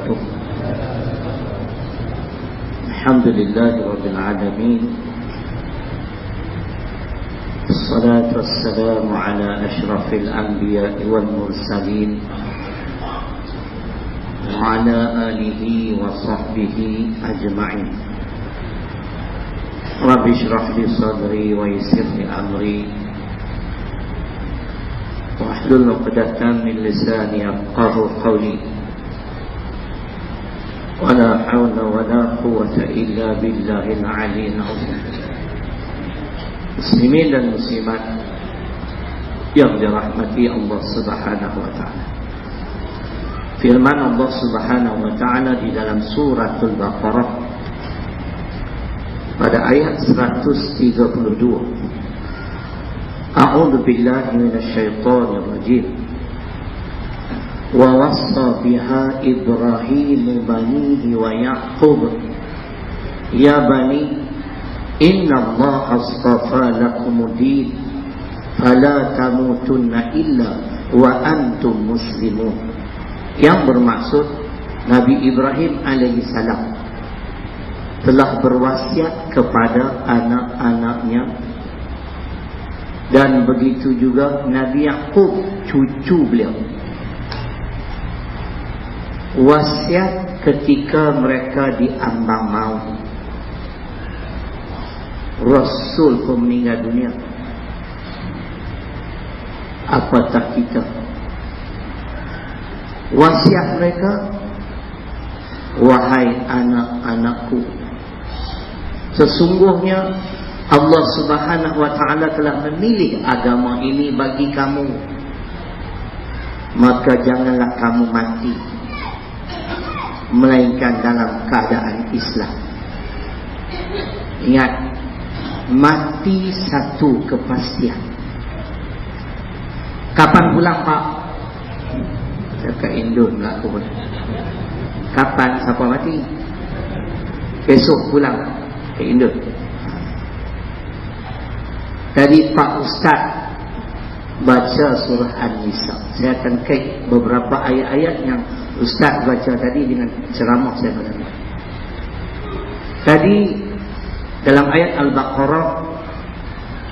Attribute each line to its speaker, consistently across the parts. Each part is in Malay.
Speaker 1: وبركاته. الحمد لله رب العالمين، الصلاة والسلام على أشرف الأنبياء والمرسلين وعلى آله وصحبه أجمعين. رب اشرح لي صدري ويسر لي أمري واحلل عقدة من لساني يفقهوا قولي. ولا حول ولا قوة إلا بالله العلي العظيم. Muslimin dan muslimat yang dirahmati Allah Subhanahu wa taala. Firman Allah Subhanahu wa taala di dalam suratul Baqarah pada ayat 132. A'udzu billahi minasy syaithanir rajim. Wa wassa biha Ibrahim banihi wa Yaqub ya bani inna Allah astafa lakumud-din fala tamutunna illa wa antum muslimun. Yang bermaksud Nabi Ibrahim alaihissalam telah berwasiat kepada anak-anaknya, dan begitu juga Nabi Yaqub cucu beliau. Wasiat ketika mereka diambang maut. Rasul pun meninggal dunia. Apatah kita? Wasiat mereka, wahai anak-anakku, sesungguhnya Allah Subhanahu wa ta'ala telah memilih agama ini bagi kamu, maka janganlah kamu mati melainkan dalam keadaan Islam. Ingat, mati satu kepastian. Kapan pulang Pak? Saya ke Indon lah aku. Kapan siapa mati? Besok pulang ke Indon. Tadi Pak Ustaz baca surah An-Nisa. Saya akan kait beberapa ayat-ayat yang Ustaz baca tadi dengan ceramah saya pada hari. Tadi dalam ayat Al-Baqarah,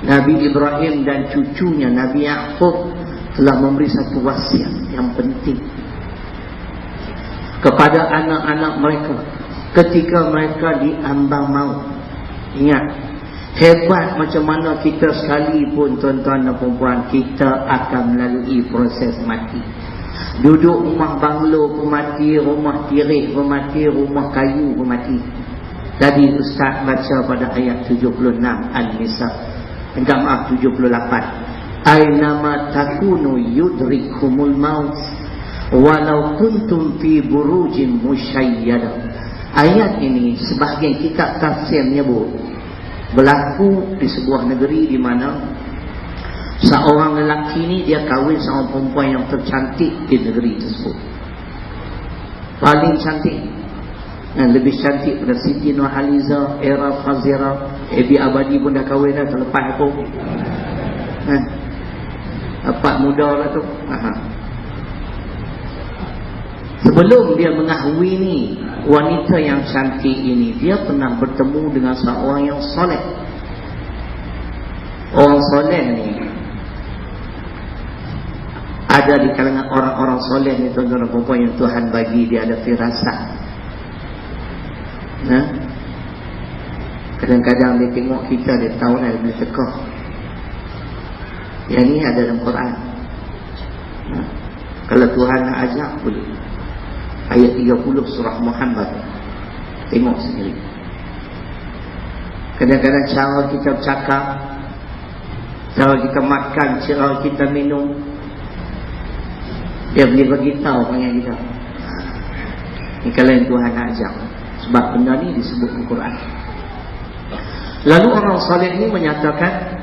Speaker 1: Nabi Ibrahim dan cucunya Nabi Yaqub telah memberi satu wasiat yang penting kepada anak-anak mereka ketika mereka diambang maut. Ingat, hebat macam mana kita sekalipun, tuan-tuan dan puan-puan, kita akan melalui proses mati. Duduk rumah banglo pun mati, rumah tirik pun mati, rumah kayu pun mati. Tadi Ustaz baca pada ayat 76 An-Nisa, enggak, maaf, 78. Ainama takunu yudrikumul maut walau kuntum fi burujin musyayyadah. Ayat ini sebahagian kitab tafsir menyebut berlaku di sebuah negeri di mana seorang lelaki ini dia kahwin sama perempuan yang tercantik di negeri tersebut. Paling cantik, dan lebih cantik pada Siti Nurhaliza, Era Fazira, Ebi Abadi pun dah kahwin dah, terlepas aku. Dapat muda lah tu. Sebelum dia mengahwini wanita yang cantik ini, dia pernah bertemu dengan seorang yang soleh. Orang soleh ni ada di kalangan orang-orang soleh ni, tuan-tuan dan puan-puan, yang Tuhan bagi dia ada firasat. Kadang-kadang dia tengok kita, dia tahu dia boleh tekah. Yang ni ada dalam Quran. Kalau Tuhan nak ajak, boleh. Ayat 30 surah Muhammad. Tengok sendiri. Kadang-kadang cara kita bercakap, cara kita makan, cara kita minum, dia boleh beritahu dengan kita. Ini kalau yang Tuhan nak ajak. Sebab benda ni disebut di Quran. Lalu orang saleh ini menyatakan,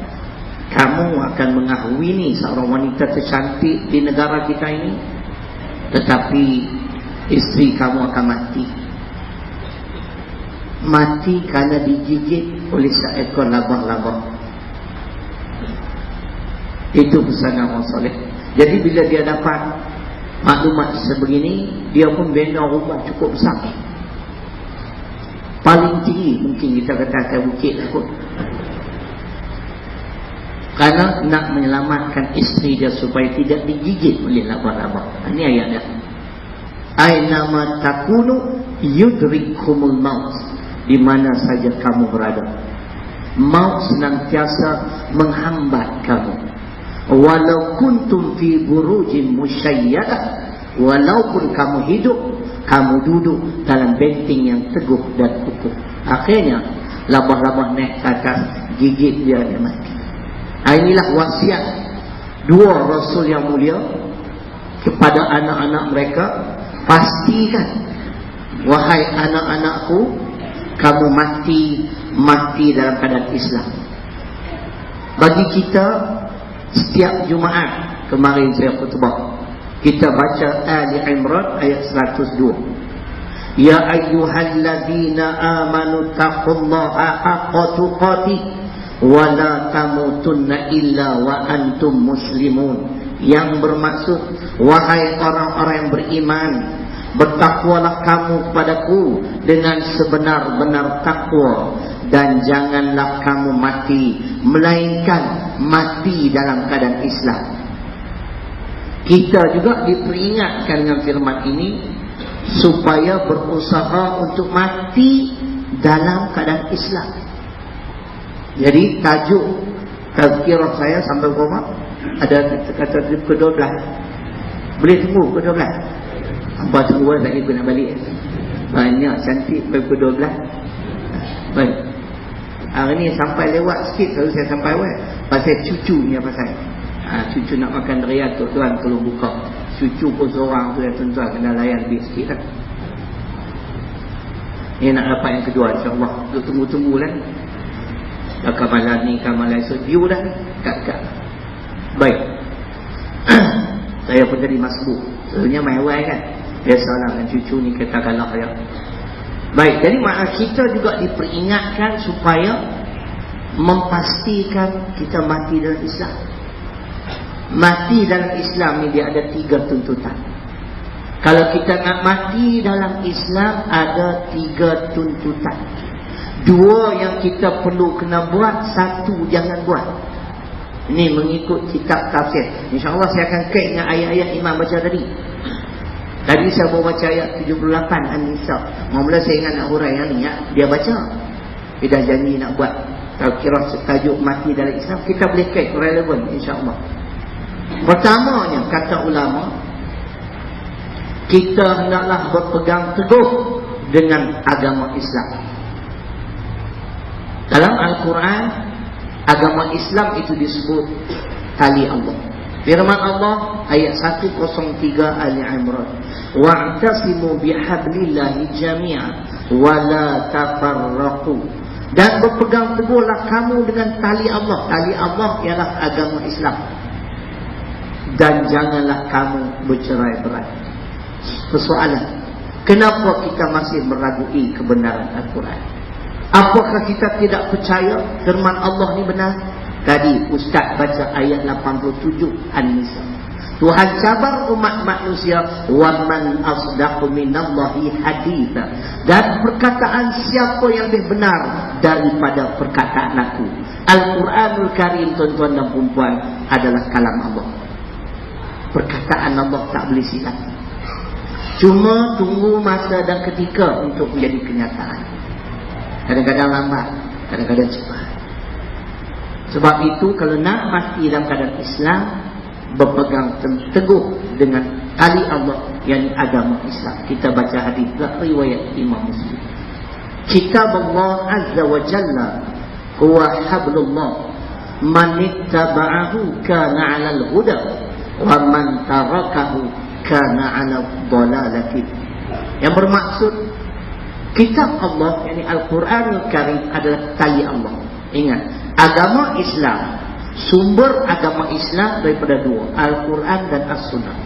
Speaker 1: kamu akan mengahwini seorang wanita tercantik di negara kita ini, tetapi isteri kamu akan mati. Mati kerana digigit oleh seekor labah-labah. Itu pesanan orang soleh. Jadi bila dia dapat maklumat sebegini, dia pun bina rumah cukup besar. Paling tinggi mungkin kita kata atas bukit lah kot. Kerana nak menyelamatkan isteri dia supaya tidak digigit oleh laba-laba. Ini ayat dia. Ainama takunu yudrikumul maut. Di mana saja kamu berada, maut senantiasa menghambat kamu. Walau kuntum fi burujin musyayyadah, walaupun kamu hidup, kamu duduk dalam benteng yang teguh dan kukuh. Akhirnya labah-labah naik ke atas, gigit dia mati. Inilah wasiat dua Rasul yang mulia kepada anak-anak mereka. Pastikan, wahai anak-anakku, kamu mati dalam keadaan Islam. Bagi kita, setiap Jumaat, kemarin saya khutbah, kita baca Ali Imran ayat 102. Ya ayyuhalladzina amanu taqullaha haqqa tuqatih wa la tamutunna illa wa antum muslimun. Yang bermaksud, wahai orang-orang yang beriman, bertakwalah kamu kepadaku dengan sebenar-benar takwa, dan janganlah kamu mati melainkan mati dalam keadaan Islam. Kita juga diperingatkan dengan firman ini supaya berusaha untuk mati dalam keadaan Islam. Jadi tajuk tazkirah saya sampai berapa? Ada kata ke-12. Boleh tunggu ke-12? Apa tunggu lagi aku nak balik. Banyak cantik ke-12. Baik. Hari ni sampai lewat sikit kalau saya sampai awal. Pasal cucu ni pasal. Cucu nak makan raya tu tuan kalau buka. Cucu pun seorang tu tuan-tuan kena layan lebih sikit lah. Ni nak dapat yang kedua insya-Allah. Tunggu-tunggu lah. Kamalan ni kamalan esok view dah ni. Kat. Baik. Saya pun jadi masbuk. Sebenarnya mewah kan. Biasalah dengan cucu ni kata galak ya. Baik, jadi makna kita juga diperingatkan supaya memastikan kita mati dalam Islam. Mati dalam Islam ni dia ada 3 tuntutan. Kalau kita nak mati dalam Islam ada 3 tuntutan. 2 yang kita perlu kena buat, 1 jangan buat. Ini mengikut kitab tafsir. InsyaAllah saya akan kait dengan ayat-ayat Imam baca tadi. Tadi saya baru baca ayat 78 An-Nisa. Mula saya ingat nak hurai yang ni ya. Dia baca. Dia dah janji nak buat. Kalau kira tajuk mati dalam Islam, kita boleh kait relevan insyaAllah. Pertamanya kata ulama, kita hendaklah berpegang teguh dengan agama Islam. Dalam Al-Quran, agama Islam itu disebut tali Allah. Firman Allah ayat 103 Ali Imran, wa'tasimu bihablillahi jami'an wa la tafarraqu. Dan berpegang teguhlah kamu dengan tali Allah. Tali Allah ialah agama Islam. Dan janganlah kamu bercerai-berai. Persoalan, kenapa kita masih meragui kebenaran Al-Quran? Apakah kita tidak percaya firman Allah ni benar? Tadi Ustaz baca ayat 87 An-Nisa. Tuhan cabar umat manusia, wa man asdaqu minallahi haditha. Dan perkataan siapa yang lebih benar daripada perkataan aku. Al-Quranul Karim tuan-tuan dan puan-puan adalah kalam Allah. Perkataan Allah tak boleh silap. Cuma tunggu masa dan ketika untuk menjadi kenyataan. Kadang-kadang lambat, kadang-kadang cepat. Sebab itu kalau nak mati dalam keadaan Islam, berpegang teguh dengan tali Allah, yang agama Islam. Kita baca hadis riwayat Imam Muslim. Kitab Allah Azza wa Jalla huwa hablullah, man ittaba'ahu kana 'alal huda wa man tarakahu kana 'ala dhalalati. Yang bermaksud kitab Allah, yakni Al-Quranul Karim adalah tali Allah. Ingat, agama Islam, sumber agama Islam daripada 2, Al-Quran dan As-Sunnah.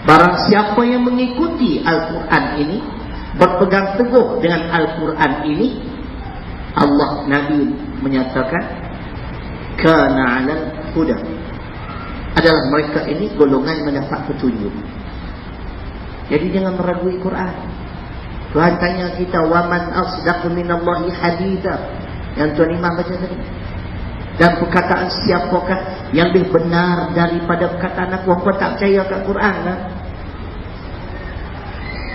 Speaker 1: Barang siapa yang mengikuti Al-Quran ini, berpegang teguh dengan Al-Quran ini, Allah, Nabi menyatakan kana 'alal huda. adalah mereka ini golongan mendapat petunjuk. Jadi jangan meragui Quran. Tuhan tanya kita, waman asdaqu minallahi haditha, yang Tuan Imam baca tadi. Dan perkataan siapakah yang lebih benar daripada perkataan aku? Apa tak percaya kat Quran lah?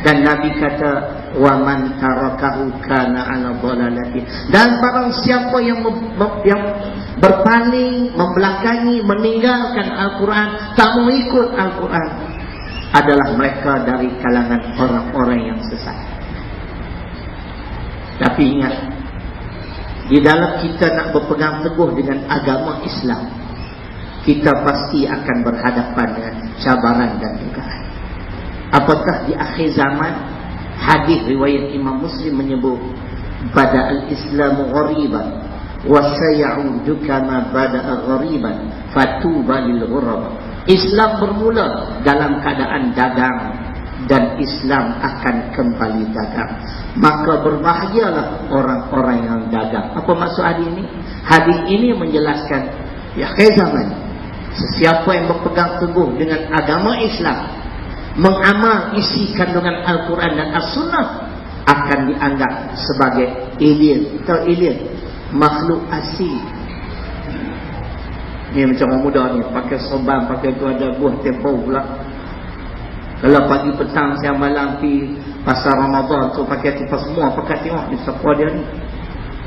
Speaker 1: Dan Nabi kata, waman tarakahu kana ala dhalalati. Dan barang siapa yang berpaling, membelakangi, meninggalkan Al-Quran, tak mau ikut Al-Quran, adalah mereka dari kalangan orang-orang yang sesat. Tapi ingat, di dalam kita nak berpegang teguh dengan agama Islam, kita pasti akan berhadapan dengan cabaran dan dugaan. Apakah di akhir zaman, hadis riwayat Imam Muslim menyebut, bada al-Islamu ghariban wa sayaudu kama bada'a ghariban fatuba lil ghuraba. Islam bermula dalam keadaan dagang dan Islam akan kembali dagang. Maka berbahagialah orang-orang yang dagang. Apa maksud hadis ini? Hadis ini menjelaskan di akhir zaman, sesiapa yang berpegang teguh dengan agama Islam, mengamal isi kandungan Al-Quran dan As-Sunnah, akan dianggap sebagai alien. Tahu alien? Makhluk asing. Ni macam orang muda ni, pakai sorban, pakai tu ada buah tempoh pula. Kalau pagi petang siang malam pergi pasar Ramadan tu pakai tipas semua, pakai tengok ni siapa dia ni.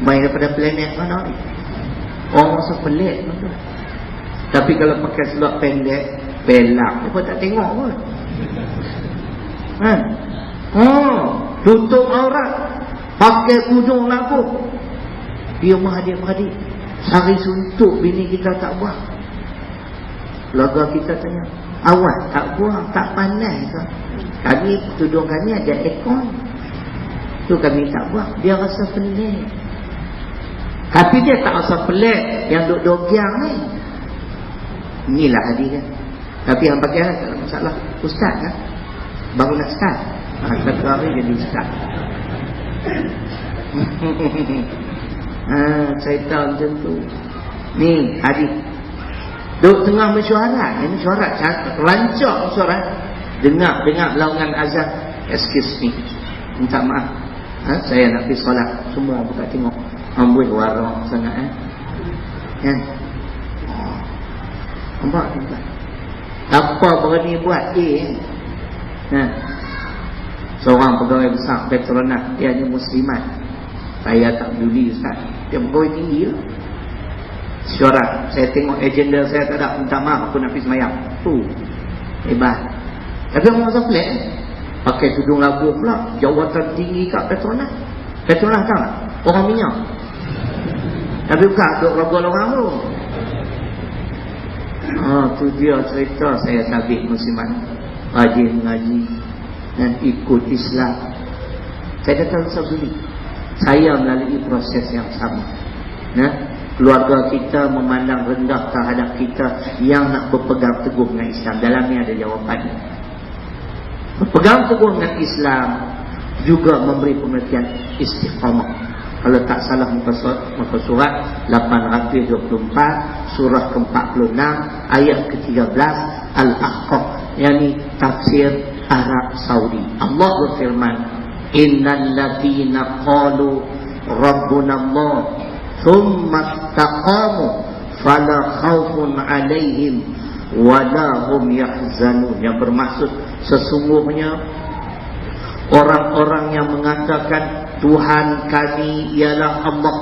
Speaker 1: Main daripada planet mana ni? Orang rasa pelik tu. Tapi kalau pakai seluar pendek, pelak, apa tak tengok pun. Tutup aurat, pakai kudung lagu. Dia mahadib-mahadib, sari suntuk bini kita tak buang. Keluarga kita tanya, awak tak buang, tak panas ke? Kami, tudung kami ada ekor, tu kami tak buang. Dia rasa pelik. Tapi dia tak rasa pelik yang duk dogiang ni. Inilah hadis kan. Tapi yang bagian tak ada masalah. Ustaz kan, baru nak start, satu hari jadi ustaz. Cerita macam tu. Ni hadis duk tengah mesyuarat. Ini mesyuarat rancak mesyuarat. Dengar laungan azan. Excuse me, minta maaf, saya nak pergi solat. Semua buka tengok, amboi warak sangat nampak tak? Apa berani buat seorang pegawai besar Petronas, dia hanya Muslimat. Saya tak peduli Ustaz, dia pegawai tinggi lah. Syarat, saya tengok agenda saya tak ada, minta maaf aku nak pergi semayang. Tu hebat. Tapi orang rasa pelik, pakai tudung labu pula, jawatan tinggi kat Petronas. Petronas tahu tak? Orang minyak. Tapi bukan duk ragu orang tu. Tu dia cerita saya sabit Muslimat, rajin mengaji dan ikut Islam. Saya kata usah beli. Saya melalui proses yang sama. Keluarga kita memandang rendah terhadap kita yang nak berpegang teguh dengan Islam. Dalam ni ada jawapannya. Berpegang teguh dengan Islam juga memberi pengertian istiqamah. Kalau tak salah muka surat 824, surah ke-46, ayat ke-13, Al-Ahqaf, yakni tafsir Arab Saudi. Allah berfirman, innal ladzina qalu rabbuna Allah thumma istaqamu fala khaufun 'alaihim wala hum yahzanun. Yang bermaksud sesungguhnya orang-orang yang mengatakan Tuhan kami ialah Allah,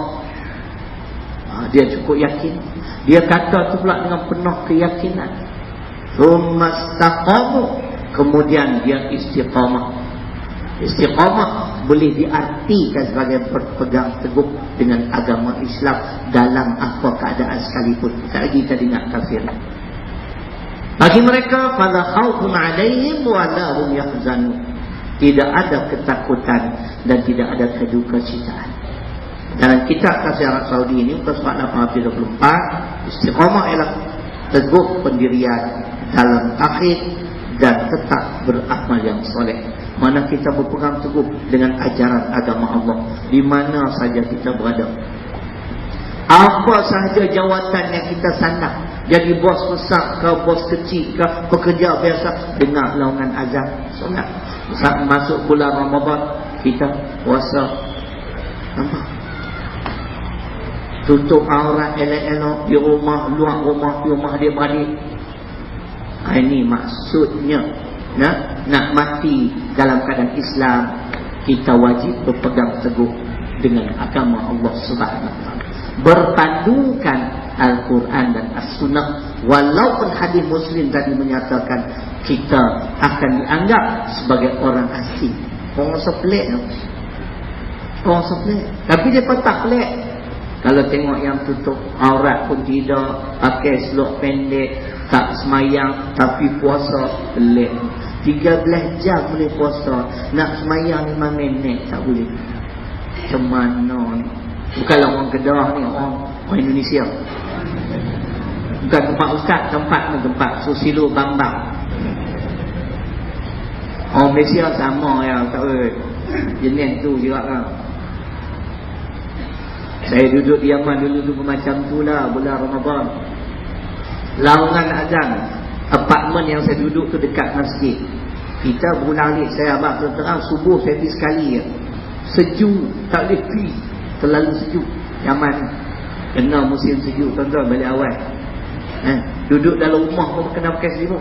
Speaker 1: dia cukup yakin. Dia kata tu pula dengan penuh keyakinan. Tsumastaqamu, kemudian dia istiqamah. Istiqamah boleh diartikan sebagai berpegang teguh dengan agama Islam dalam apa keadaan sekalipun. Tak lagi kita dengar kafir. Bagi mereka, fala khaufun 'alaihim wa la hum yahzanun. Tidak ada ketakutan dan tidak ada kedukacitaan. Dalam kitab tafsir Arab Saudi ini, muka surat 824, istiqamah ialah teguh pendirian dalam tauhid dan tetap beramal yang soleh. Mana kita berpegang teguh dengan ajaran agama Allah di mana saja kita berada. Apa sahaja jawatan yang kita sandang, jadi bos besar ke bos kecil ke pekerja biasa, dengar laungan azan solat. Saat masuk bulan Ramadan kita puasa, nampak? Tutup aurat elok-elok di rumah, luar rumah, di rumah dia beradik. Ini maksudnya nak mati dalam keadaan Islam, kita wajib berpegang teguh dengan agama Allah Subhanahu wa taala, berpandukan Al-Quran dan As-Sunnah. Walaupun hadis Muslim tadi menyatakan kita akan dianggap sebagai orang asing, orang sepelik, orang sepelik, tapi dia tak pelik. Kalau tengok yang tutup aurat pun tidak, pakai seluk pendek, tak semayang tapi puasa, pelik. 13 jam boleh puasa, nak semayang 5 minit tak boleh. Macam mana ni? Bukanlah orang Kedah ni, orang Indonesia. Bukan tempat ustaz, tempat ni tempat Susilo Bambang. Orang Malaysia sama ya, tak boleh. Jenis tu juga kan. Saya duduk di Yaman dulu macam tu lah bulan Ramadan. Laungan azan, apartmen yang saya duduk tu dekat masjid. Kita berulang alik, saya abang terang subuh saya pergi sekali ya. Sejuk, tak boleh pergi, terlalu sejuk. Yaman kena musim sejuk, tuan-tuan balik awal. Duduk dalam rumah pun kena pakai selimut.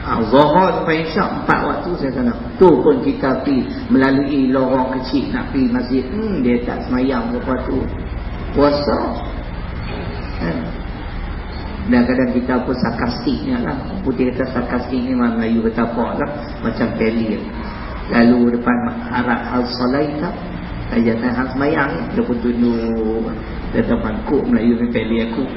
Speaker 1: Zuhur sampai Isyak 4 waktu saya sana. Tu pun kita pergi melalui lorong kecil nak pergi masjid. Dia tak semayang berapa tu, puasa. Dan kadang kita pun sarkastiknya lah. Putih kata sarkastik ni Melayu kata apa lah, macam teli. Lalu depan Arab al-Salaita, ayatan hal semayang, dia pun tunjuk depan kuk Melayu ni teli aku.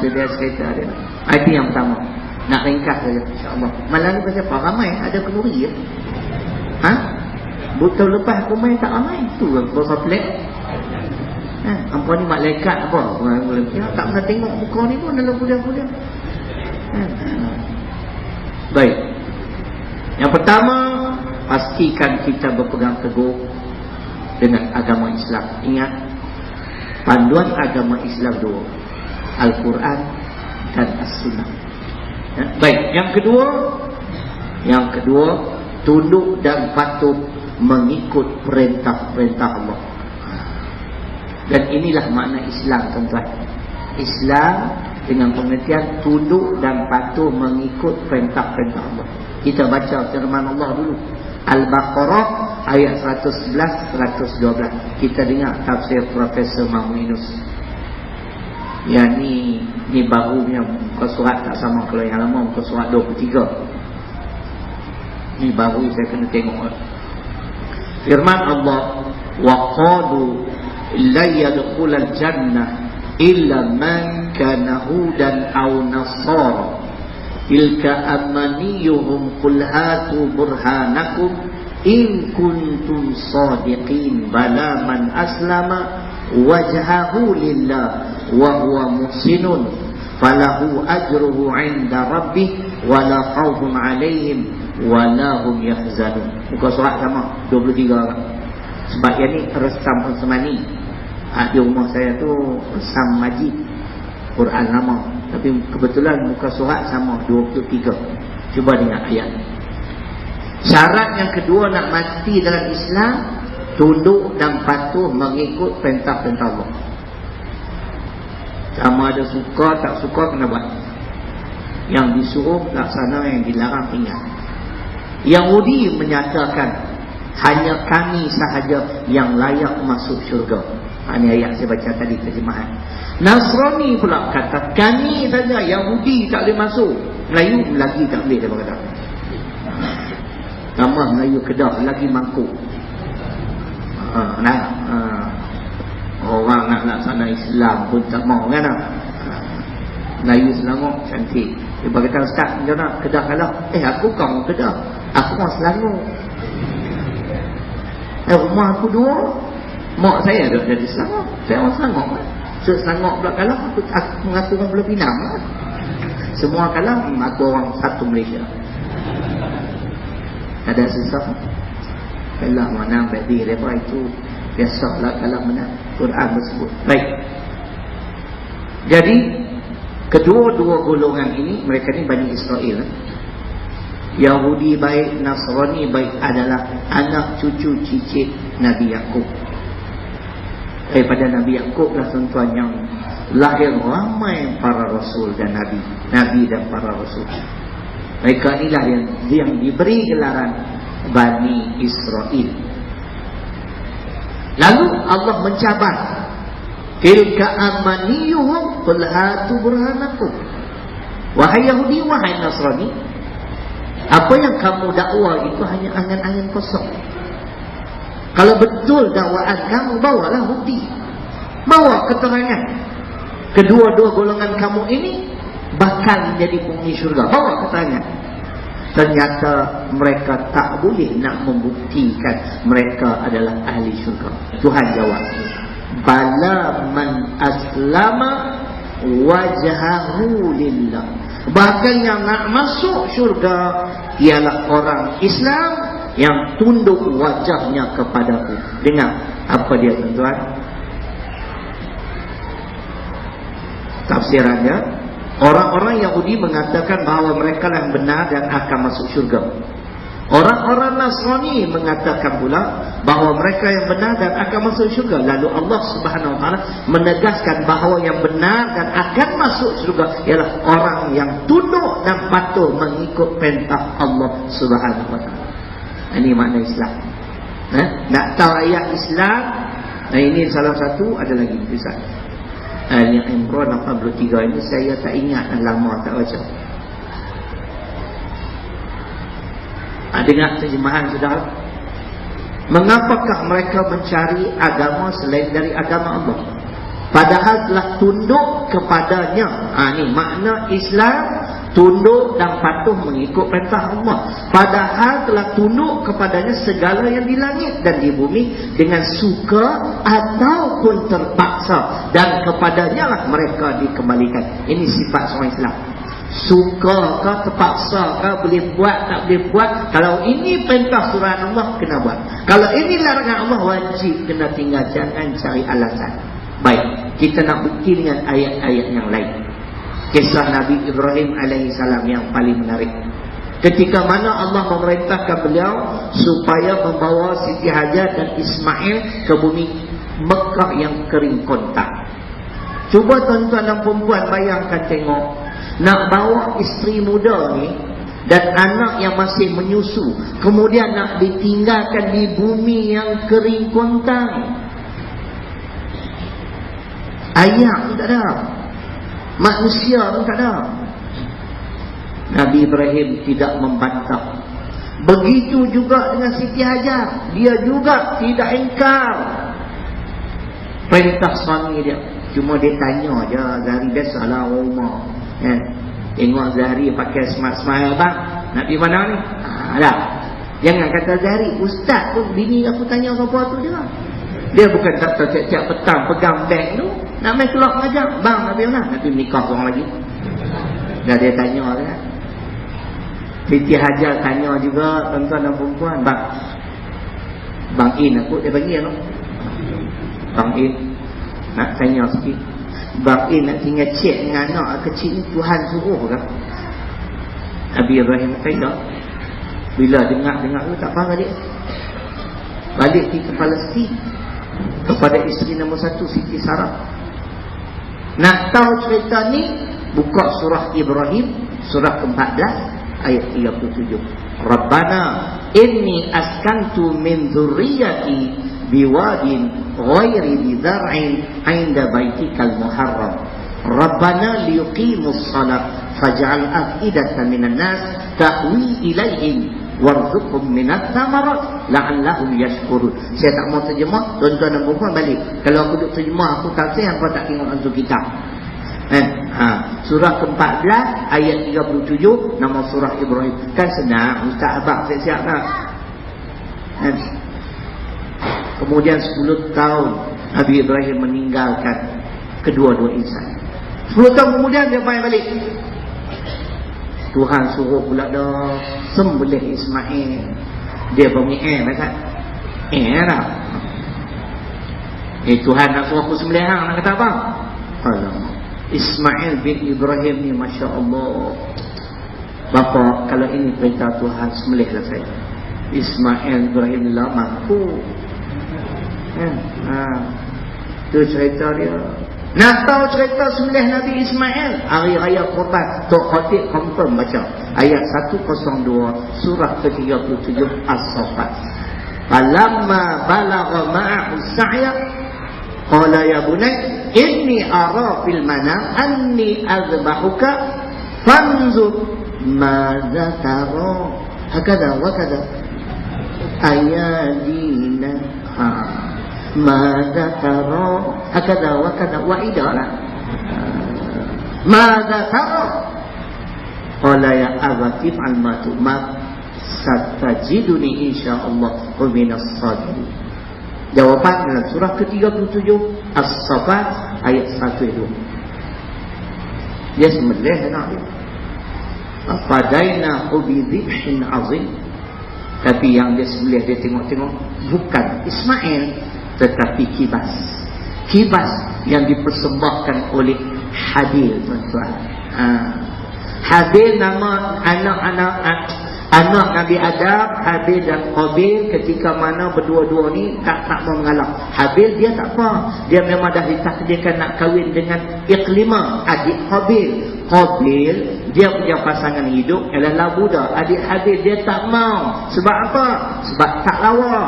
Speaker 1: Itu dia cerita dia. Itu yang pertama. Nak ringkas saja, insyaAllah. Malam ni pasal apa? Ramai ada kenduri ya? Butuh lepas aku main tak ramai. Tu lah pasal pelik. Apa ni malaikat apa? Tak pernah tengok muka ni pun dalam budak-budak. Baik. Yang pertama, pastikan kita berpegang teguh dengan agama Islam. Ingat, panduan agama Islam dua, Al-Quran dan As-Sunnah. Baik, yang kedua, tunduk dan patuh mengikut perintah-perintah Allah. Dan inilah makna Islam, tuan-tuan. Islam dengan pengertian tunduk dan patuh mengikut perintah-perintah Allah. Kita baca firman Allah dulu, Al-Baqarah ayat 111, 112. Kita dengar tafsir Profesor Mahmudinus. Yang ni barunya muka surat tak sama. Kalau yang lama muka surat 23. Ni baru saya kena tengok. Firman Allah, wa qalu la yadkhulul jannah illa man kana hudan aw nasara tilka amaniyuhum qul hatu burhanakum in kuntum sadiqin bala man aslama wajhahu lillah wa huwa muhsinun falahu ajruhu 'inda rabbih wa la khaufun 'alaihim wa la hum yahzanun. Muka surat sama 23 orang. Sebab yang ni resam Usmani. Di rumah saya tu resam Majid Quran lama, tapi kebetulan muka surat sama 23. Cuba dengar ayat. Syarat yang kedua nak mati dalam Islam, tunduk dan patuh mengikut perintah-perintah Allah. Sama ada suka tak suka kena buat. Yang disuruh laksana, yang dilarang ingat. Yahudi menyatakan hanya kami sahaja yang layak masuk syurga. Ini ayat saya baca tadi terjemahan. Nasrani pula kata kami saja, Yahudi tak boleh masuk. Melayu lagi tak boleh, dia berkata. Nama Melayu Kedah lagi mangkuk. Orang nak laksana Islam pun tak mau kan. Melayu Selangor cantik. Dia berkata, Ustaz macam mana Kedah kalah? Aku kau Kedah, aku orang Selangor. Rumah aku 2. Mak saya ada dari Selangor, saya orang Selangor. So Selangor pula kalah, aku mengaku orang Pulau Pinang lah. Semua kalah, aku orang satu Malaysia. Ada susah. Kalah mana berarti mereka itu biasalah kalah menang. Quran bersebut. Baik. Jadi kedua-dua golongan ini, mereka ni Bani Israel, Yahudi baik, Nasrani baik, adalah anak cucu cicit Nabi Yakub. Daripada Nabi Yakub lah tuan-tuan yang lahir ramai para rasul dan nabi dan para rasul. Mereka inilah yang diberi gelaran Bani Israel. Lalu Allah mencabar, tilka amaniyuhum qul hatu burhanakum. Wahai Yahudi, wahai Nasrani, apa yang kamu dakwa itu hanya angan-angan kosong. Kalau betul dakwaan kamu, bawalah bukti, bawa keterangan. Kedua-dua golongan kamu ini bakal menjadi penghuni syurga, bawa keterangan. Ternyata mereka tak boleh nak membuktikan mereka adalah ahli syurga. Tuhan jawab, bala man aslama wajhahu lillah. Bahkan yang nak masuk syurga ialah orang Islam yang tunduk wajahnya kepadaku. Dengar apa dia tuan-tuan? Tafsirannya, orang-orang Yahudi mengatakan bahawa mereka yang benar dan akan masuk syurga. Orang-orang Nasrani mengatakan pula bahawa mereka yang benar dan akan masuk syurga. Lalu Allah Subhanahu Wa Taala menegaskan bahawa yang benar dan akan masuk syurga ialah orang yang tunduk dan patuh mengikut perintah Allah Subhanahu Wa Taala. Ini makna Islam. Nak tahu ayat Islam? Ini salah satu, ada lagi Ustaz. Ali Imran 83 ini saya tak ingat, lama tak baca. Dengar terjemahan sudah. Mengapakah mereka mencari agama selain dari agama Allah, padahal telah tunduk kepadanya? Ini makna Islam, tunduk dan patuh mengikut perintah Allah, padahal telah tunduk kepadanya segala yang di langit dan di bumi dengan suka ataupun terpaksa, dan kepadanya lah mereka dikembalikan. Ini sifat seorang Islam. Suka ke terpaksa ke, boleh buat tak boleh buat. Kalau ini perintah surah Allah, kena buat. Kalau ini larangan Allah, wajib kena tinggal. Jangan cari alasan. Baik, kita nak bukti dengan ayat-ayat yang lain. Kisah Nabi Ibrahim alaihissalam yang paling menarik. Ketika mana Allah memerintahkan beliau supaya membawa Siti Hajar dan Ismail ke bumi Mekah yang kering kontak. Cuba tuan-tuan dan perempuan bayangkan tengok, nak bawa isteri muda ni dan anak yang masih menyusu, kemudian nak ditinggalkan di bumi yang kering kontang. Ayat pun tak ada, manusia pun tak ada. Nabi Ibrahim tidak membantah. Begitu juga dengan Siti Hajar, dia juga tidak ingkar perintah suami dia. Cuma dia tanya je, Zahri biasalah rumah, tengok Zahri pakai smart-smart, bang nak pergi mana ni? Dah. Jangan kata Zahri, ustaz tu bini aku tanya apa tu dia. Dia bukan kata tiap-tiap petang pegang beg tu nak main keluar mengajar, bang nak pergi mana? Nak pergi nikah orang lagi. Dah dia tanya kan. Siti Hajar tanya juga, tuan-tuan dan perempuan, Bang In aku dia bagi no. Bang In nak tanya sikit, Bang In nak tinggal cek dengan anak kecil ni Tuhan suruh ke? Nabi Ibrahim kata, bila dengar tu tak faham balik ke Palestin kepada isteri nombor 1 Siti Sarah. Nak tahu cerita ni, buka surah Ibrahim surah ke-14 ayat 37. Rabbana inni askantu min dzurriyyati biwadin ghairi dzar'in 'inda baitikal muharram. Rabbana liyuqimus shalah faj'al af'idatan minan nas tahwi ilaihim warzuqhum minat thamarat la'allahum yashkurun. Saya tak mau terjemah, tuan-tuan dan puan balik. Kalau aku duk terjemah, aku tak sayang, apa tak tengok dalam kitab. Surah ke-14 ayat 37 nama surah Ibrahim. Kan senang, Ustaz Abang siap-siap nak. Kemudian 10 tahun Nabi Ibrahim meninggalkan kedua-dua insan. 10 tahun kemudian dia balik. Tuhan suruh pula dah sembelih Ismail. Dia bunyi macam dah. Tuhan nak suruh aku sembelih hang, nak kata apa? Alamak. Ismail bin Ibrahim ni Masya Allah. Bapa, kalau ini perintah Tuhan, sembelihlah saya. Ismail Ibrahim ni lah mampu. Tu cerita dia. Nak tahu cerita sembelih Nabi Ismail, hari raya Qurban. Tok Khatib confirm baca ayat 102 surah ke-37 As-Saffat. Falamma balagha ma'ahu as-sa'ya qala ya bunay inni ara fil manam anni azbahuka fanzur madza tara hakada wa kada ayadina madza tara hakada wa kada wa idala madza tara qala ya abati fa'al ma tu'mar satajiduni insyaallah minas sabirin. Jawapan dalam surah ke-37 As-Saffat ayat 1 itu. Dia sembelih anak dia. Fadaina bi dhibhin azim. Tapi yang dia sembelih, dia tengok-tengok bukan Ismail tetapi kibas. Kibas yang dipersembahkan oleh Habil, tuan-tuan. Habil nama anak Nabi Adam, Habil dan Qabil. Ketika mana berdua-dua ni tak mau mengalah. Habil dia tak apa, dia memang dah ditakdirkan nak kahwin dengan Iqlimah, adik Qabil. Qabil dia punya pasangan hidup ialah Labuda, adik Habil. Dia tak mau. Sebab apa? Sebab tak lawa.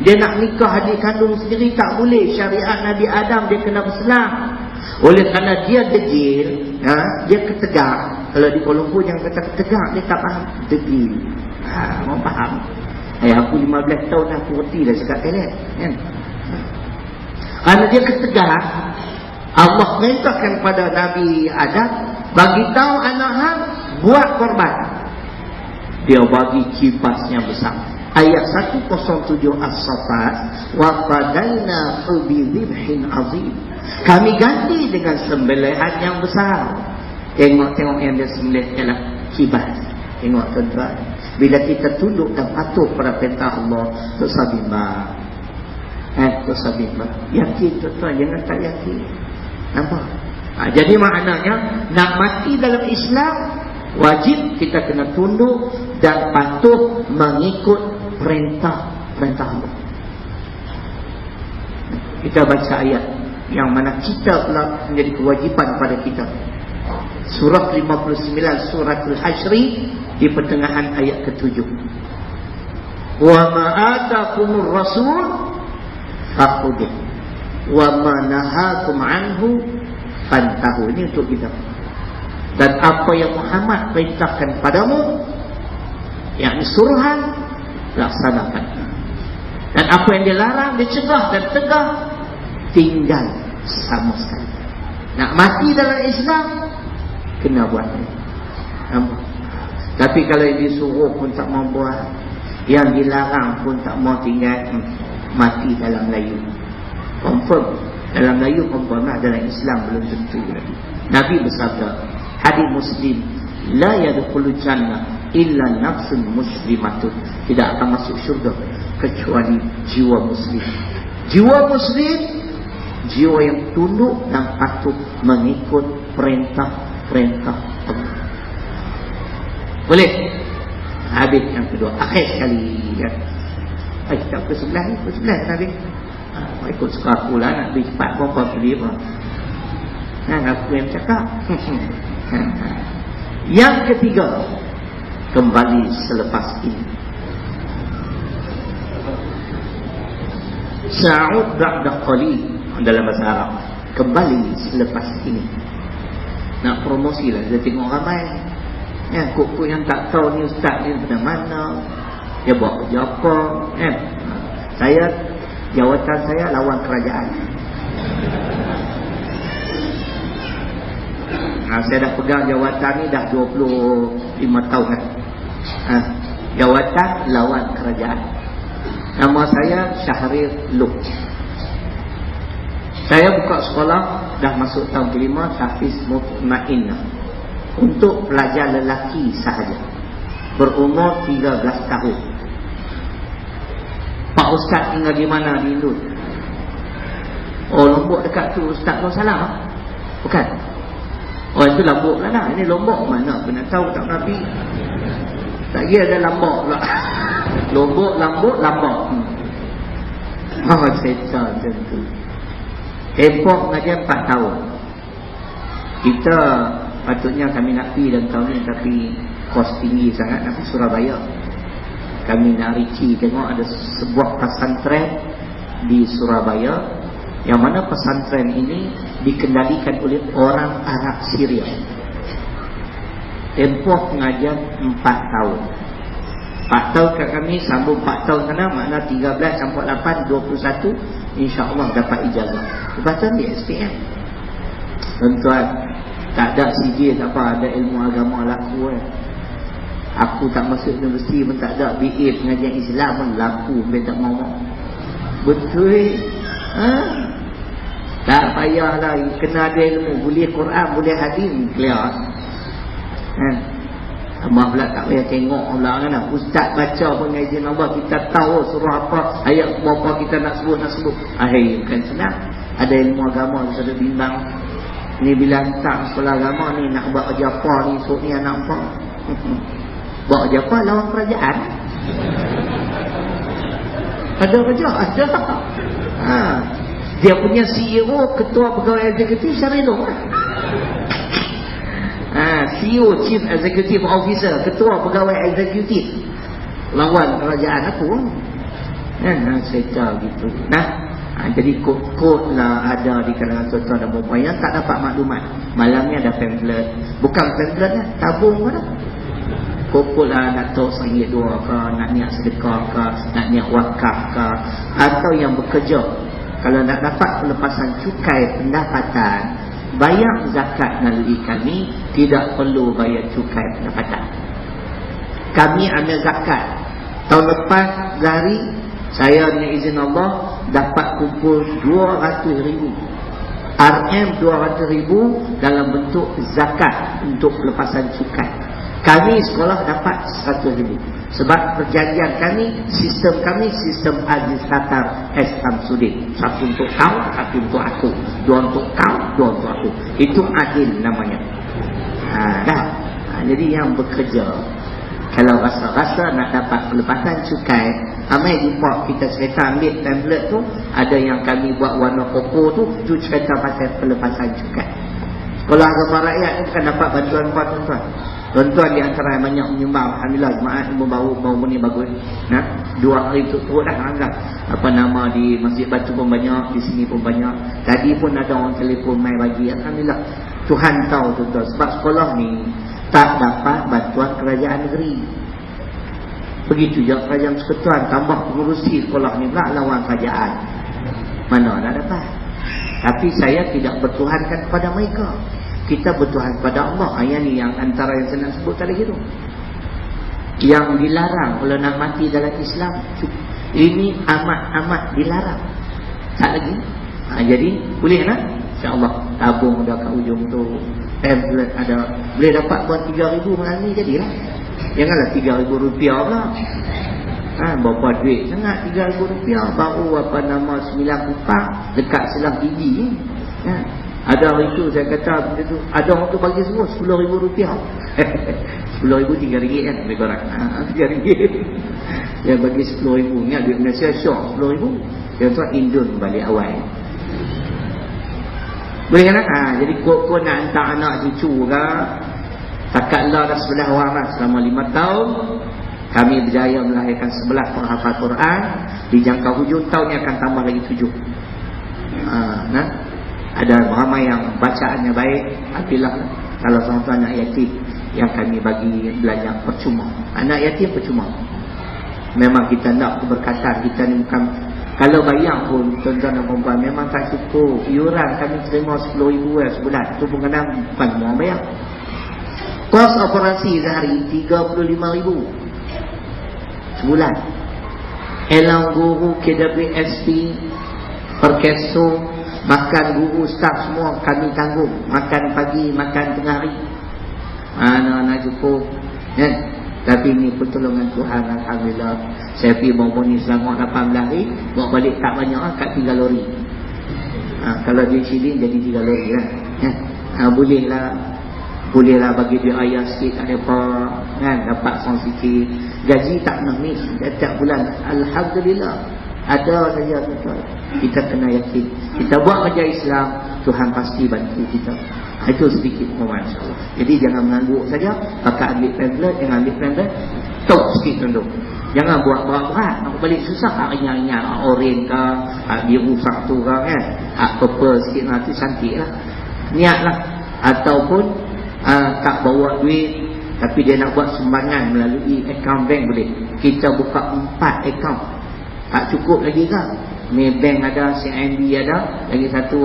Speaker 1: Dia nak nikah adik kandung sendiri tak boleh. Syariat Nabi Adam dia kena berselang. Oleh kerana dia degil, dia ketegak. Kalau di Kuala Lumpur yang kata ketegak, dia tak faham. Degil. Orang faham. Aku 15 tahun aku reti dah cakap toilet. Kan? Kerana dia ketegak, Allah mintakan pada Nabi Adam, bagi tahu anak hang buat korban. Dia bagi kibasnya besar. Ayat 107 As-Saffat, wa qadainahu bi dhibhin azim. Kami ganti dengan sembelihan yang besar. Tengok-tengok yang dia sembelih ialah kibas. Tengok tuan-tuan, bila kita tunduk dan patuh pada perintah Allah, tu sabimah. Tu sabimah. Yakin tuan-tuan, jangan tak yakin. Nampak? Jadi maknanya nak mati dalam Islam, wajib kita kena tunduk dan patuh mengikut perintah Allah. Kita baca ayat yang mana kita pula menjadi kewajipan pada kita. Surah 59 surah Al-Hasri di pertengahan ayat ke-7. Wa ma atakumur rasul fakhudhuh wa ma nahakum anhu fantahu. Ini untuk kita. Dan apa yang Muhammad perintahkan padamu, yakni suruhan, laksanakan. Dan apa yang dilarang, dicegah dan tegah, tinggal sama sekali. Nak mati dalam Islam, kena buat. Tapi kalau yang disuruh pun tak mau buat, yang dilarang pun tak mau tinggal, mati dalam layu. Confirm. Dalam layu confirm lah, dalam Islam belum tentu lagi. Nabi bersabda, hadis Muslim, la yadkhulul jannah illa nafsun muslimatun. Tidak akan masuk syurga kecuali jiwa muslim. Jiwa muslim, jiwa yang tunduk dan patuh mengikut perintah Allah. Boleh? Habis yang kedua, akhir sekali kan. Kita ke sebelah Nabi. Ikut suka aku lah, nak beri cepat berapa beli apa. Aku yang cakap. Yang ketiga, kembali selepas ini. Sa'ud ba'da qalil dalam bahasa Arab. Kembali selepas ini. Nak promosi lah, dia tengok ramai. Kok yang tak tahu ni ustaz ni pada mana, dia buat kerja apa. Saya, jawatan saya lawan kerajaan. Saya dah pegang jawatan ni dah 25 tahun kan. Jawatan lawan kerajaan. Nama saya Syahril Luh. Saya buka sekolah dah masuk tahun kelima, Hafiz Mutmainnah, untuk pelajar lelaki sahaja, berumur 13 tahun. Pak Ustaz tinggal di mana di Indun? Oh, Lombok dekat tu Ustaz Nur Salam. Bukan. Oh itu lambuk lah. Ini lombok mana aku nak tahu tak Nabi. Tak kira ada lambok pula. Lombok, lambuk, lambok. Oh setan macam tu. Tempoh pengajian 4 tahun. Kita patutnya kami nak pergi dalam tahun ni, tapi kos tinggi sangat nak pergi Surabaya. Kami nak rici tengok ada sebuah pesantren di Surabaya, yang mana pesantren ini dikendalikan oleh orang Arab Syria. Tempoh pengajian 4 tahun. 4 tahun kat kami, sambung 4 tahun sana, makna 13 sampai 8, 21, insya-Allah dapat ijazah. Lepas tu di SPM. Tuan-tuan, tak ada CJ tak apa, ada ilmu agama laku Aku tak masuk universiti pun tak ada, BA pengajian Islam pun laku, ben tak mau. Betul. Tak payahlah kena ada ilmu, boleh Quran, boleh hadis, clear. Abang pula tak payah tengok pula kan. Ustaz baca pun izin Allah, kita tahu surah apa, ayat berapa kita nak sebut. Bukan senang. Ada ilmu agama kita ada bimbang. Ni bila hantar sekolah agama ni nak buat kerja apa ni, esok ni anak apa. Buat kerja apa lawan kerajaan. Ada kerja, ada. Dia punya CEO, ketua pegawai eksekutif Syariah. CEO, Chief Executive Officer, ketua pegawai eksekutif lawan kerajaan aku cerita gitu. Jadi kod lah ada di kalangan tuan-tuan dan puan-puan yang tak dapat maklumat. Malam ni ada pamphlet, bukan pamphlet lah, tabung lah. Kod lah nak tahu RM1 2 ke, nak niat sedekah ke, nak niat wakaf ke, atau yang bekerja. Kalau nak dapat pelepasan cukai pendapatan, bayar zakat melalui kami, tidak perlu bayar cukai pendapatan. Kami ambil zakat. Tahun lepas dari saya dengan izin Allah dapat kumpul 200,000 RM 200,000 dalam bentuk zakat untuk pelepasan cukai. Kami sekolah dapat 100,000 sebab perjanjian kami, sistem Aziz Tatar S. Samsudin. Satu untuk kau, satu untuk aku. 2 untuk kau, 2 untuk aku. Itu adil namanya. Jadi yang bekerja, kalau rasa-rasa nak dapat pelepasan cukai, ramai jumpa kita cerita ambil pamphlet tu, ada yang kami buat warna pokok tu cerita pasal pelepasan cukai. Sekolah agama rakyat ni bukan dapat bantuan buat tuan-tuan. Tuan-tuan di antara yang banyak menyumbang, alhamdulillah jemaah ilmu baru ni bagus. 2 hari tu turut dah anggap. Apa nama di Masjid Batu pun banyak, di sini pun banyak. Tadi pun ada orang telefon mai bagi, alhamdulillah. Tuhan tahu tuan-tuan, sebab sekolah ni tak dapat bantuan kerajaan negeri. Begitu juga kerajaan persekutuan, tambah pengurusi sekolah ni pula lawan kerajaan. Mana nak dapat? Tapi saya tidak bertuhankan kepada mereka. Kita bertuhan kepada Allah. Ayat ni yang antara yang saya nak sebut tadi gitu. Yang dilarang kalau nak mati dalam Islam, ini amat-amat dilarang. Tak lagi. Jadi boleh nak? InsyaAllah tabung dah kat ujung tu, pamphlet ada, boleh dapat buat 3,000 malam ni jadilah. Janganlah RM3,000 pula. Berapa duit sangat RM3,000, baru apa nama 9 kupang dekat Selang Gigi. Ada hari tu saya kata benda tu, ada orang tu bagi semua RM10,000. RM10,000 RM3 kan lebih kurang. RM3. Yang bagi RM10,000 ingat duit Malaysia syok RM10,000. Dia tu Indon balik awal. Boleh kan? Jadi kau nak hantar anak cucu ke, takatlah dah 11 orang lah selama 5 tahun. Kami berjaya melahirkan 11 penghafal Quran. Di jangka hujung tahun ni akan tambah lagi 7. Ada ramai yang bacaannya baik. Alhamdulillah. Kalau tuan-tuan anak yatim yang kami bagi belajar percuma. Anak yatim percuma. Memang kita nak keberkatan. Kita ni bukan, kalau bayar pun tuan-tuan dan perempuan memang tak cukup. Iuran kami terima RM10,000 sebulan. Itu pun kadang bukan semua bayar. Kos operasi sehari RM35,000 sebulan. Elang guru, KWSP, Perkeso, makan guru, staf semua kami tanggung. Makan pagi, makan tengah hari. Mana cukup. Tapi ini pertolongan Tuhan, alhamdulillah. Saya pergi bawa ni selama 18 hari, bawa balik tak banyak kat 3 lori. Kalau dia silin jadi 3 lori lah. Boleh lah. Bolehlah bagi dia ayah sikit tak apa kan, dapat song sikit. Gaji tak nangis setiap bulan, alhamdulillah. Ada saja kita kena yakin. Kita buat kerja Islam, Tuhan pasti bantu kita. Itu sedikit pemahaman, insya-Allah. Jadi jangan mengangguk saja, pakai ambil pamphlet, jangan ambil pamphlet, tok sikit dulu. Jangan buat berat-berat, nak balik susah, ringan-ringan, oren ke, dia rusak tu ke kan. Purple sikit nanti cantiklah. Niatlah. Ataupun tak bawa duit tapi dia nak buat sumbangan melalui akaun bank boleh. Kita buka 4 akaun. Tak cukup lagi ke? Maybank ada, CIMB ada, lagi satu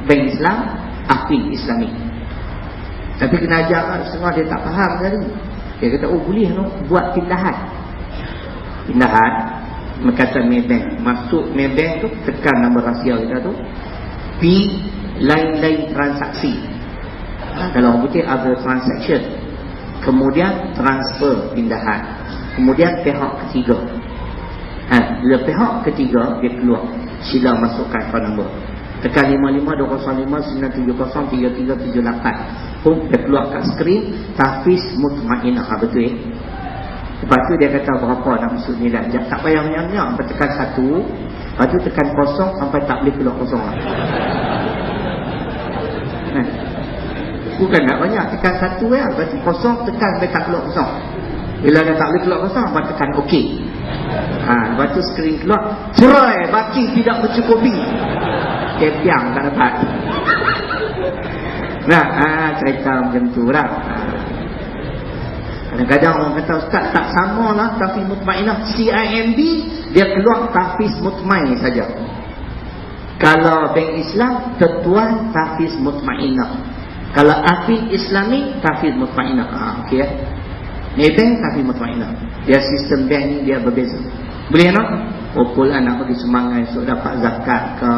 Speaker 1: bank Islam, Afin Islami. Tapi kena ajar kan, semua dia tak faham tadi. Dia kata, oh boleh no, buat pindahan. Pindahan, kata Maybank. Masuk Maybank tu, tekan nombor rahsia kita tu, P, lain-lain transaksi. Kalau betul ada transaction, kemudian transfer pindahan, kemudian pihak ketiga. Bila pihak ketiga dia keluar, sila masukkan phone number, tekan 55-205-970-3378. Dia keluar kat skrin Tahfiz Mutmainah. Betul Lepas tu dia kata berapa nak masuk nilai. Dia tak payah banyak-banyak, tekan 1, lepas tu tekan 0 sampai tak boleh keluar 0 lah. Bukan nak banyak, tekan 1 ya, berarti 0 tekan sampai tak keluar 0. Bila dah tak boleh keluar 0, baru tekan OK. Lepas tu skrin keluar, cerai, baki tidak mencukupi. Kepiang tak dapat. Cerita macam tu lah. Kadang-kadang orang kata, Ustaz tak sama lah Tahfiz Mutmainah. CIMB dia keluar Tahfiz Mutmain saja. Kalau Bank Islam, Tetuan Tahfiz Mutmainah. Kalau Afin Islami, Tahfiz Mutmainah. Okey ya. Maybank Tahfiz Mutmainah. Dia sistem bank ni dia berbeza. Boleh tak? Pula nak pergi semangat esok dapat zakat ke,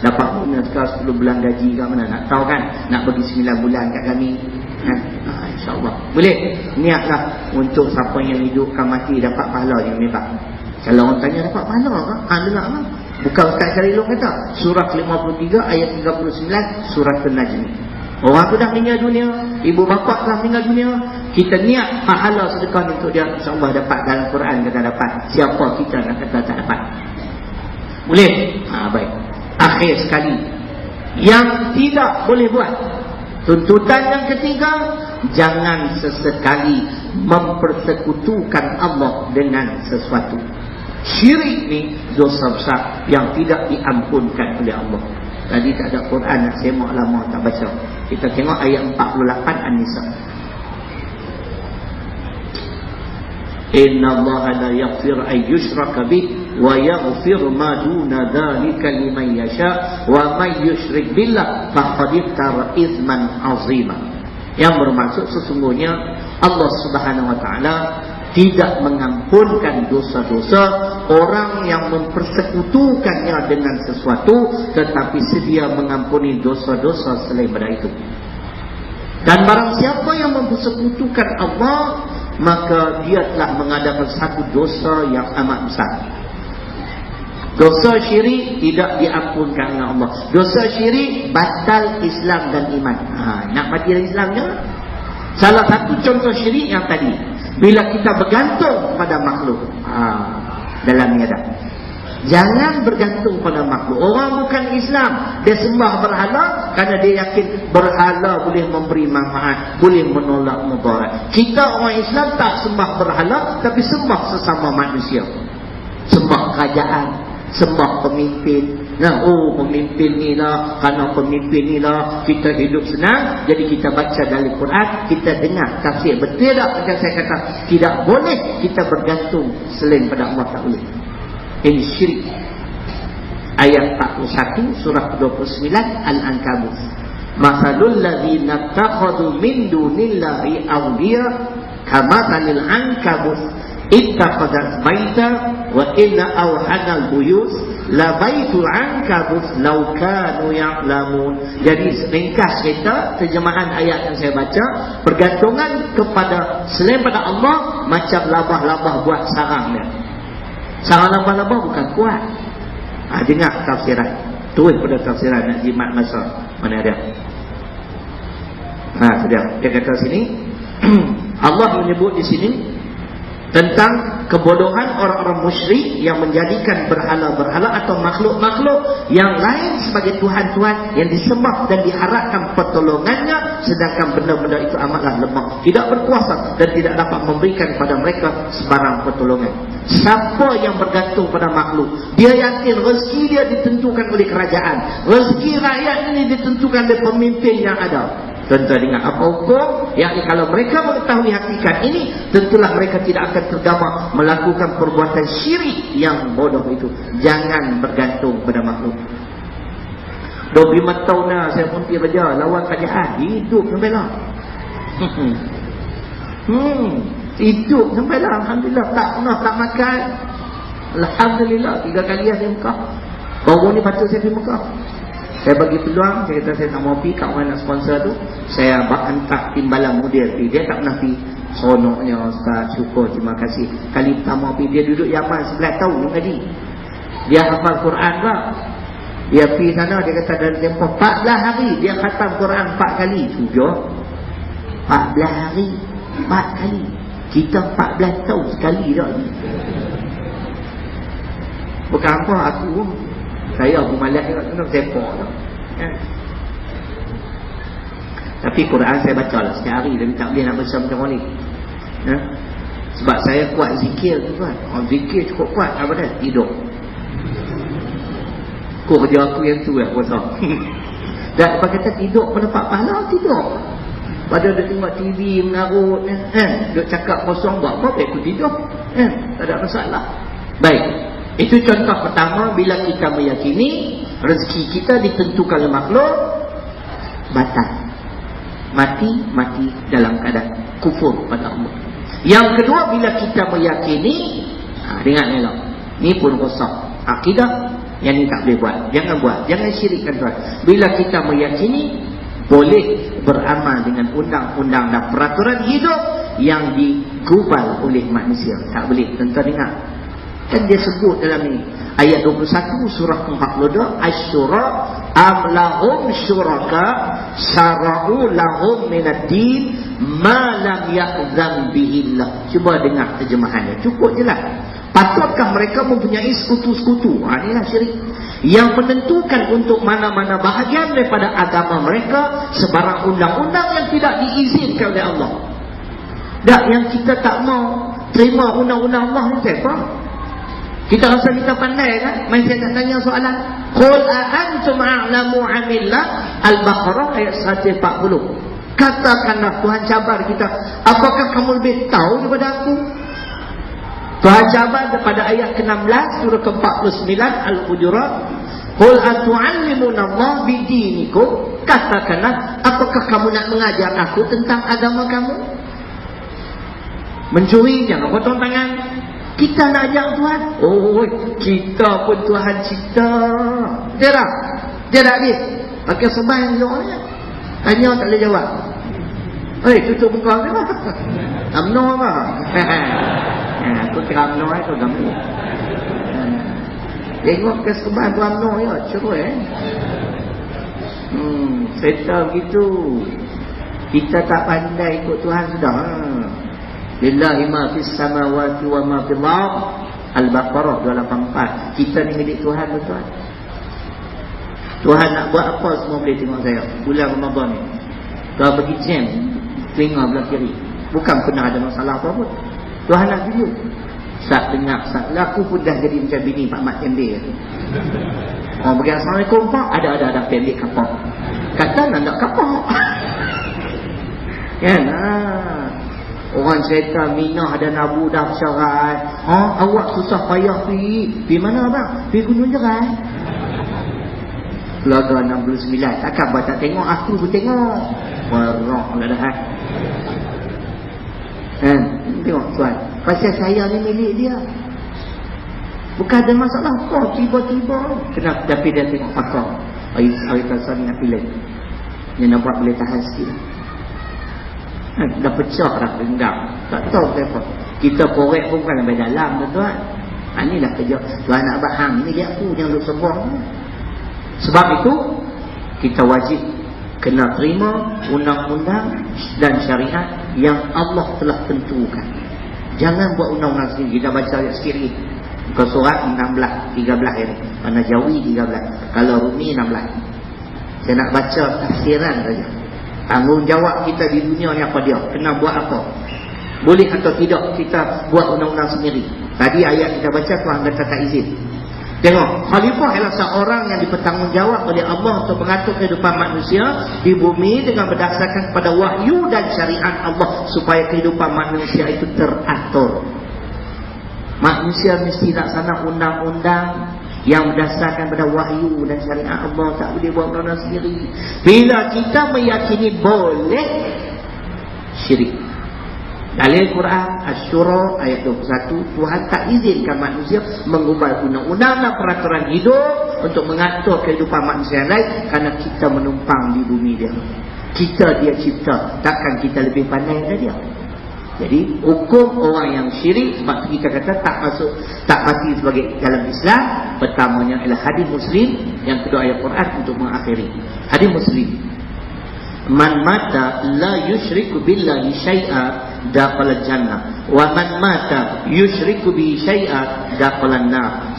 Speaker 1: dapat bonus ke 10 bulan gaji ke, mana nak tahu kan. Nak pergi 9 bulan kat kami InsyaAllah boleh. Niatlah untuk siapa yang hidupkan mati dapat pahala yang hebat. Kalau orang tanya dapat pahala ke? Dengar lah. Bukan Ustaz Syaril kata surah 53 ayat 39 surah An-Najm. Orang tu dah meninggal dunia, ibu bapa telah meninggal dunia, kita niat pahala sedekah untuk dia, insya-Allah dapat. Dalam Quran kata dapat. Siapa kita nak kata tak dapat? Boleh? Baik. Akhir sekali, yang tidak boleh buat, tuntutan yang ketiga, jangan sesekali mempersekutukan Allah dengan sesuatu. Syirik ni dosa besar yang tidak diampunkan oleh Allah. Tadi tak ada Quran, nak semak lama tak baca. Kita tengok ayat 48 An-Nisa. Inna Allah la yaghfir ay yushraka bih wa yaghfir ma duna dzalika liman yasha wa may yusyrik billah faqad iftara itsman 'azima. Yang bermaksud sesungguhnya Allah Subhanahu wa taala tidak mengampunkan dosa-dosa orang yang mempersekutukannya dengan sesuatu, tetapi sedia mengampuni dosa-dosa selain daripada itu. Dan barang siapa yang mempersekutukan Allah, maka dia telah mengadakan satu dosa yang amat besar. Dosa syirik tidak diampunkan oleh Allah. Dosa syirik batal Islam dan iman. Nak mati dalam Islamnya. Salah satu contoh syirik yang tadi, bila kita bergantung pada makhluk. Dalam ni ada, jangan bergantung pada makhluk. Orang bukan Islam, dia sembah berhala kerana dia yakin berhala boleh memberi manfaat, boleh menolak mudarat. Kita orang Islam tak sembah berhala, tapi sembah sesama manusia. Sembah kerajaan, sembah pemimpin. Pemimpin ni lah, kerana pemimpin ni lah kita hidup senang, jadi kita baca dalam Quran, kita dengar tafsir. Betul tak macam saya kata? Tidak boleh kita bergantung selain pada Allah, tak boleh. Ini syirik. Ayat 41 surah 29 Al-Ankabut. Masalul ladzina takhadhu min dunillahi awliya kamathalil ankabut ittakhadhat baita wa inna awhanal buyut la baitul ankabut law kanu ya'lamun. Jadi ringkas cerita terjemahan ayat yang saya baca, pergantungan kepada selain pada Allah macam labah-labah buat sarang dia. Sarang labah-labah bukan kuat. Dengar tafsiran, terus pada tafsiran nak jimat masa mana ada. Nah, dia kata sini Allah menyebut di sini tentang kebodohan orang-orang musyrik yang menjadikan berhala-berhala atau makhluk-makhluk yang lain sebagai Tuhan-Tuhan yang disembah dan diharapkan pertolongannya, sedangkan benda-benda itu amatlah lemah, tidak berkuasa dan tidak dapat memberikan kepada mereka sebarang pertolongan. Siapa yang bergantung pada makhluk, dia yakin rezeki dia ditentukan oleh kerajaan, rezeki rakyat ini ditentukan oleh pemimpin yang ada. Tuan-tuan ingat apa hukum? Yakni kalau mereka mengetahui hakikat ini, tentulah mereka tidak akan tergamak melakukan perbuatan syirik yang bodoh itu. Jangan bergantung pada makhluk. 25 tahun dah saya pun kerja lawan kerajaan, hidup sampai lah. Hidup sampai lah, alhamdulillah, tak pernah tak makan. Alhamdulillah 3 kali saya Mekah. Baru ni patut saya pergi Mekah. Saya bagi peluang, saya kata saya tak mau pergi, kat orang nak sponsor tu, saya hantar timbalan mudir pergi. Dia tak pernah pergi. Seronoknya, Ustaz, syukur, terima kasih. Kali pertama pergi, dia duduk Yaman 11 tahun tadi. Dia hafal Quran tak? Dia pergi sana, dia kata dalam tempoh 14 hari, dia khatam Quran 4 kali. 14 hari, 4 kali. Kita 14 tahun sekali dah. Bukan apa, aku saya Abu Malik nak sepok tu. Tapi Quran saya baca lah sehari, dan tak boleh nak baca macam mana ni. Sebab saya kuat zikir tu kan. Zikir cukup kuat, apa dah? Tidur. Kau kerja aku yang tu lah puasa. Dan lepas kata tidur pun dapat pahala, tidur. Pada dia tengok TV mengarut, duk cakap kosong, buat apa? Aku tidur. Tak ada masalah. Baik. Itu contoh pertama, bila kita meyakini rezeki kita ditentukan oleh makhluk, batal. Mati dalam keadaan kufur pada Allah. Yang kedua, bila kita meyakini, dengar ni lah, ni pun rosak akidah, yang ni tak boleh buat. Jangan buat, jangan syirikkan Tuhan. Bila kita meyakini boleh beramal dengan undang-undang dan peraturan hidup yang digubal oleh manusia, tak boleh. Tuan-tuan dengar, kan dia sebut dalam ni ayat 21 surah ke-42, Asy-Syura, am lahum syuraka syara'u lahum minad-din ma lam ya'zam bihillah. Cuba dengar terjemahannya, cukup jelas. Patutkah mereka mempunyai sekutu-sekutu? Inilah syirik yang menentukan untuk mana-mana bahagian daripada agama mereka sebarang undang-undang yang tidak diizinkan oleh Allah. Dan yang kita tak mau terima undang-undang Allah ni siapa? Kita rasa kita pandai kan? Masih nak tanya soalan. Qul a'antum a'lamu 'amillah, Al-Baqarah ayat 140. Katakanlah, Tuhan cabar kita, apakah kamu lebih tahu daripada aku? Tuhan cabar daripada ayat ke-16 surah ke-49 Al-Hujurat. Qul atu'allimuna Allah bidinikum, katakanlah, apakah kamu nak mengajar aku tentang agama kamu? Mencuri jangan potong tangan. Kita nak ajar Tuhan. Oh, kita pun Tuhan cipta. Dia dah habis. Pakai sembahyang jawabnya. Tanya tak boleh jawab. Tutup muka dia lah. UMNO apa? Aku kira UMNO itu gambar. Tengok ke sembahyang tu UMNO ya. Cerui Serta begitu. Kita tak pandai ikut Tuhan sudah. Lillahi ma fis samawati wa ma fil ardh. Al-Baqarah 284. Kita ni milik Tuhan, tuan. Tuhan nak buat apa semua boleh tengok saya. Bulan Ramadan ni Tuhan bagi jam telinga belah kiri, bukan pernah ada masalah apa pun. Tuhan nak tunjuk. Saat dengar, saat aku pun dah jadi macam bini Pak Mat Tembel. Orang bagi Assalamualaikum Pak, ada pendek kapok. Kata nak kapok. Kan? Orang cerita Minah ada nabu dah syarat. Awak susah payah pergi mana abang? Pergi Gunung Jerai. Keluarga 69. Takkan abang tak tengok, aku pun tengok. Warok lah dah. Tengok tuan, pasal saya ni milik dia. Bukan ada masalah kau tiba-tiba. Kenapa? Tapi dia tengok pakar Ari Tasani nak pilih. Dia nampak boleh tahan sikit. Dah pecah dah dendam. Tak tahu kenapa. Kita korek pun bukan sampai dalam, tuan. Inilah kerja Tuhan nak bahang. Ini dia aku yang lu sebuah. Sebab itu kita wajib kena terima undang-undang dan syariat yang Allah telah tentukan. Jangan buat undang-undang sendiri. Kita baca ayat sendiri. Muka surat 16, 13 ini. Mana Jawi 13. Kalau Rumi 16. Saya nak baca tafsiran saja. Tanggungjawab kita di dunia ni apa dia? Kena buat apa? Boleh atau tidak kita buat undang-undang sendiri? Tadi ayat kita baca Tuhan kata tak izin. Tengok, khalifah ialah seorang yang dipertanggungjawab oleh Allah untuk mengatur kehidupan manusia di bumi dengan berdasarkan kepada wahyu dan syariat Allah supaya kehidupan manusia itu teratur. Manusia mesti laksana undang-undang yang berdasarkan pada wahyu dan syariat Allah. Tak boleh buat undang-undang sendiri. Bila kita meyakini boleh syirik. Dalil Quran Asy-Syura ayat 21, Tuhan tak izinkan manusia mengubah undang-undang dan peraturan hidup untuk mengatur kehidupan manusia yang lain kerana kita menumpang di bumi dia. Kita dia cipta, takkan kita lebih pandai daripada dia. Jadi hukum orang yang syirik, sebab kita kata tak mati sebagai dalam Islam. Pertamanya ialah hadis Muslim, yang kedua ayat Quran untuk mengakhiri. Hadis Muslim, man mata la yusyriku billahi syai'a dakhala jannah wa man mata yusyriku bi syai'a dakhala nar.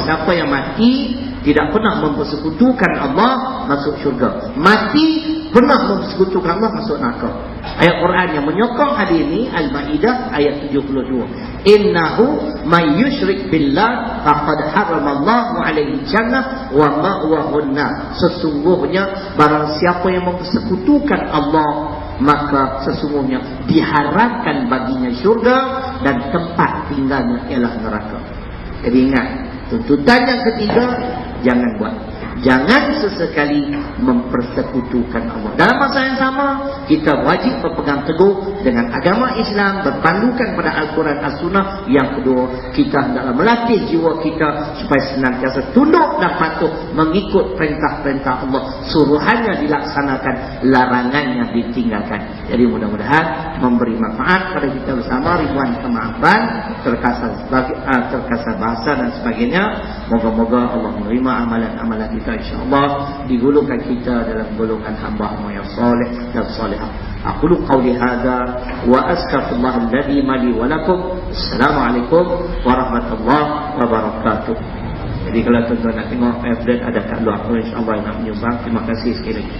Speaker 1: Siapa yang mati tidak pernah mempersekutukan Allah masuk syurga, mati pernah mempersekutukan Allah masuk neraka. Ayat Quran yang menyokong hadis ini Al-Maidah ayat 72. Innahu may yusyrik billah faqad haramallahu alaihi jannah wa ma'wahu an-nar. Sesungguhnya barang siapa yang mempersekutukan Allah, maka sesungguhnya diharamkan baginya syurga dan tempat tinggalnya ialah neraka. Jadi ingat, tuntutan yang ketiga, jangan buat. Jangan sesekali mempersekutukan Allah. Dalam masa yang sama, kita wajib berpegang teguh dengan agama Islam, berpandukan pada Al-Quran As-Sunnah. Yang kedua, kita hendaklah melatih jiwa kita supaya senantiasa tunduk dan patuh mengikut perintah-perintah Allah. Suruhannya dilaksanakan, larangannya ditinggalkan. Jadi mudah-mudahan memberi manfaat pada kita bersama. Ribuan kemaafan, terkasar bahasa dan sebagainya. Moga-moga Allah menerima amalan-amalan kita, insyaAllah digolongkan kita dalam golongan hamba-hamba yang saleh dan salihah. Aqulu qawli hadza wa astaghfirullah alladzi li wa lakum. Assalamualaikum warahmatullahi wabarakatuh. Jadi kalau tuan-tuan nak tengok update ada kat luar, insyaAllah nak menyumbang. Terima kasih sekali lagi.